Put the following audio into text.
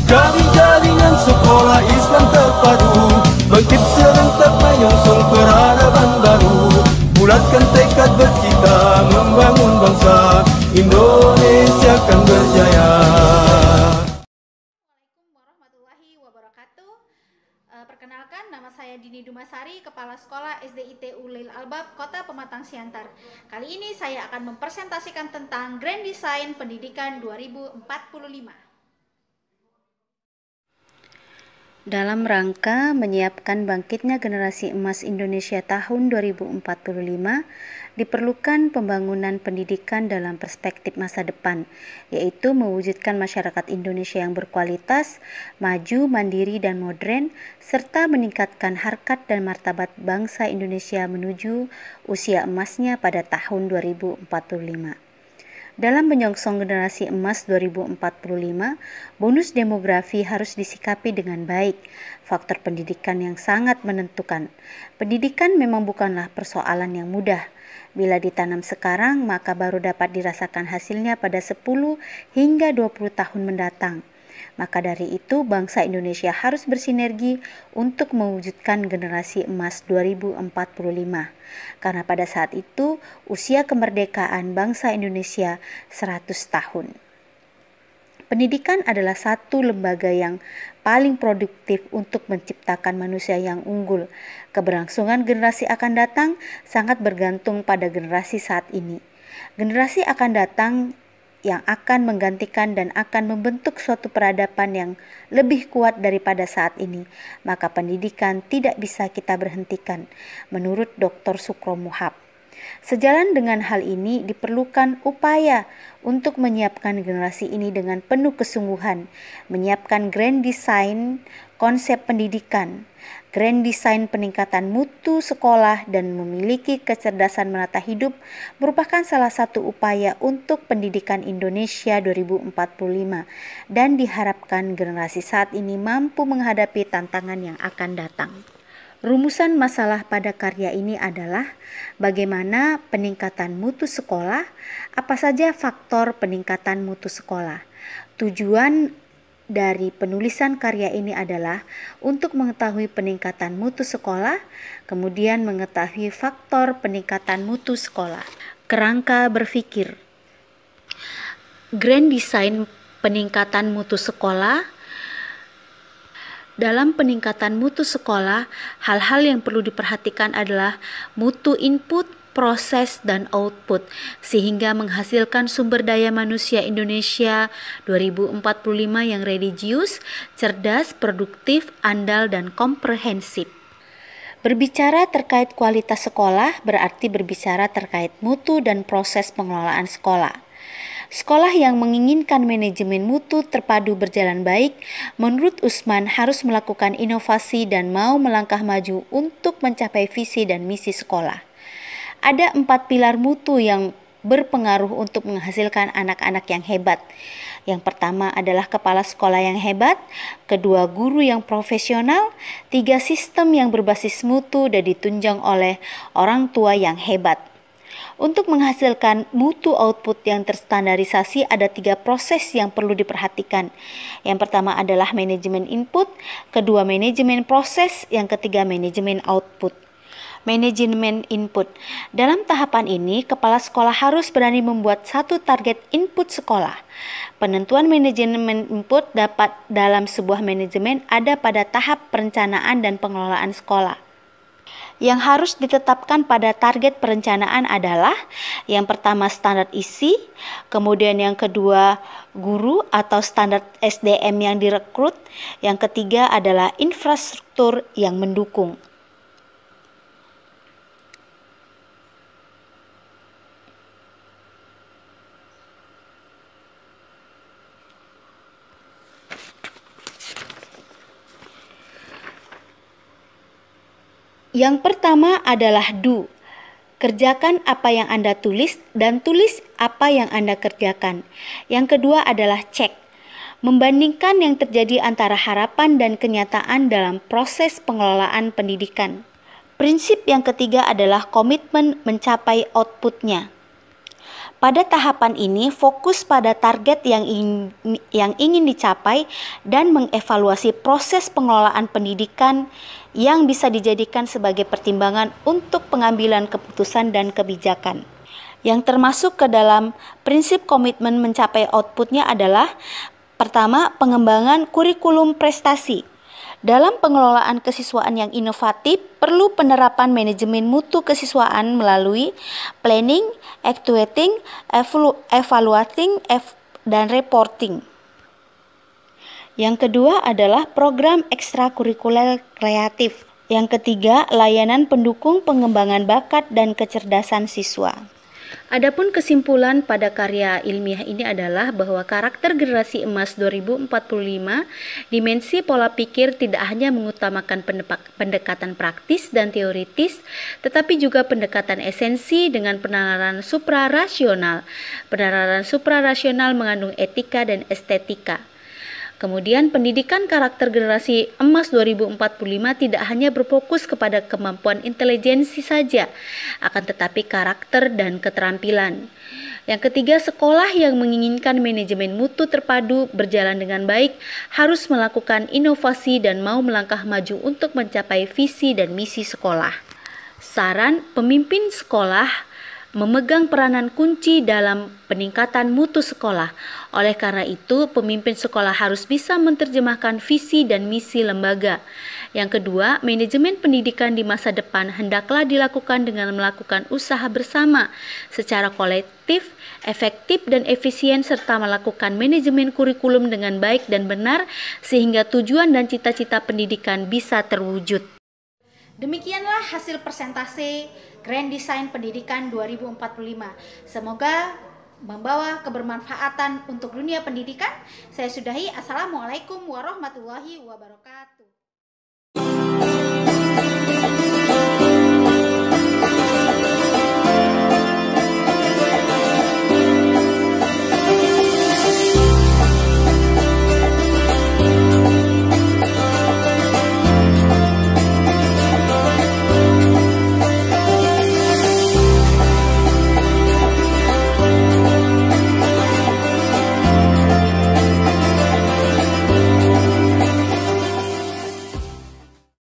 Jadi jaringan sekolah Islam terpadu, bangkit serentak menyongsong peradaban baru. Bulatkan tekad bercita membangun bangsa, Indonesia akan berjaya. Assalamualaikum warahmatullahi wabarakatuh. Perkenalkan, nama saya Dini Dumasari, Kepala Sekolah SDIT Ulil Albab, Kota Pematang Siantar. Kali ini saya akan mempresentasikan tentang Grand Design Pendidikan 2045. Dalam rangka menyiapkan bangkitnya generasi emas Indonesia tahun 2045, diperlukan pembangunan pendidikan dalam perspektif masa depan, yaitu mewujudkan masyarakat Indonesia yang berkualitas, maju, mandiri, dan modern, serta meningkatkan harkat dan martabat bangsa Indonesia menuju usia emasnya pada tahun 2045. Dalam menyongsong generasi emas 2045, bonus demografi harus disikapi dengan baik. Faktor pendidikan yang sangat menentukan. Pendidikan memang bukanlah persoalan yang mudah. Bila ditanam sekarang, maka baru dapat dirasakan hasilnya pada 10 hingga 20 tahun mendatang. Maka dari itu, bangsa Indonesia harus bersinergi untuk mewujudkan generasi emas 2045. Karena pada saat itu, usia kemerdekaan bangsa Indonesia 100 tahun. Pendidikan adalah satu lembaga yang paling produktif untuk menciptakan manusia yang unggul. Keberlangsungan generasi akan datang sangat bergantung pada generasi saat ini. Generasi akan datang yang akan menggantikan dan akan membentuk suatu peradaban yang lebih kuat daripada saat ini, maka pendidikan tidak bisa kita berhentikan, menurut Dr. Sukro Muhab. Sejalan dengan hal ini diperlukan upaya untuk menyiapkan generasi ini dengan penuh kesungguhan, menyiapkan grand design konsep pendidikan, grand design peningkatan mutu sekolah dan memiliki kecerdasan menata hidup merupakan salah satu upaya untuk pendidikan Indonesia 2045 dan diharapkan generasi saat ini mampu menghadapi tantangan yang akan datang. Rumusan masalah pada karya ini adalah bagaimana peningkatan mutu sekolah, apa saja faktor peningkatan mutu sekolah. Tujuan dari penulisan karya ini adalah untuk mengetahui peningkatan mutu sekolah, kemudian mengetahui faktor peningkatan mutu sekolah. Kerangka berpikir. Grand Design peningkatan mutu sekolah. Dalam peningkatan mutu sekolah, hal-hal yang perlu diperhatikan adalah mutu input, proses, dan output, sehingga menghasilkan sumber daya manusia Indonesia 2045 yang religius, cerdas, produktif, andal, dan komprehensif. Berbicara terkait kualitas sekolah berarti berbicara terkait mutu dan proses pengelolaan sekolah. Sekolah yang menginginkan manajemen mutu terpadu berjalan baik, menurut Usman harus melakukan inovasi dan mau melangkah maju untuk mencapai visi dan misi sekolah. Ada 4 pilar mutu yang berpengaruh untuk menghasilkan anak-anak yang hebat. Yang pertama adalah kepala sekolah yang hebat, kedua guru yang profesional, 3 sistem yang berbasis mutu dan ditunjang oleh orang tua yang hebat. Untuk menghasilkan mutu output yang terstandarisasi ada 3 proses yang perlu diperhatikan. Yang pertama adalah manajemen input, kedua manajemen proses, yang ketiga manajemen output. Manajemen input. Dalam tahapan ini, kepala sekolah harus berani membuat satu target input sekolah. Penentuan manajemen input dapat dalam sebuah manajemen ada pada tahap perencanaan dan pengelolaan sekolah. Yang harus ditetapkan pada target perencanaan adalah yang pertama standar isi, kemudian yang kedua guru atau standar SDM yang direkrut, yang ketiga adalah infrastruktur yang mendukung. Yang pertama adalah do. Kerjakan apa yang Anda tulis dan tulis apa yang Anda kerjakan. Yang kedua adalah cek. Membandingkan yang terjadi antara harapan dan kenyataan dalam proses pengelolaan pendidikan. Prinsip yang ketiga adalah komitmen mencapai outputnya. Pada tahapan ini, fokus pada target yang ingin dicapai dan mengevaluasi proses pengelolaan pendidikan yang bisa dijadikan sebagai pertimbangan untuk pengambilan keputusan dan kebijakan. Yang termasuk ke dalam prinsip komitmen mencapai outputnya adalah: pertama, pengembangan kurikulum prestasi. Dalam pengelolaan kesiswaan yang inovatif, perlu penerapan manajemen mutu kesiswaan melalui planning, actuating, evaluating, dan reporting. Yang kedua adalah program ekstrakurikuler kreatif. Yang ketiga, layanan pendukung pengembangan bakat dan kecerdasan siswa. Adapun kesimpulan pada karya ilmiah ini adalah bahwa karakter generasi emas 2045, dimensi pola pikir tidak hanya mengutamakan pendekatan praktis dan teoritis, tetapi juga pendekatan esensi dengan penalaran suprarasional. Penalaran suprarasional mengandung etika dan estetika. Kemudian pendidikan karakter generasi emas 2045 tidak hanya berfokus kepada kemampuan intelijensi saja, akan tetapi karakter dan keterampilan. Yang ketiga, sekolah yang menginginkan manajemen mutu terpadu berjalan dengan baik harus melakukan inovasi dan mau melangkah maju untuk mencapai visi dan misi sekolah. Saran, pemimpin sekolah memegang peranan kunci dalam peningkatan mutu sekolah. Oleh karena itu, pemimpin sekolah harus bisa menerjemahkan visi dan misi lembaga. Yang kedua, manajemen pendidikan di masa depan hendaklah dilakukan dengan melakukan usaha bersama secara kolektif, efektif dan efisien, serta melakukan manajemen kurikulum dengan baik dan benar sehingga tujuan dan cita-cita pendidikan bisa terwujud. Demikianlah hasil persentase Grand Design Pendidikan 2045. Semoga membawa kebermanfaatan untuk dunia pendidikan. Saya sudahi. Assalamualaikum warahmatullahi wabarakatuh.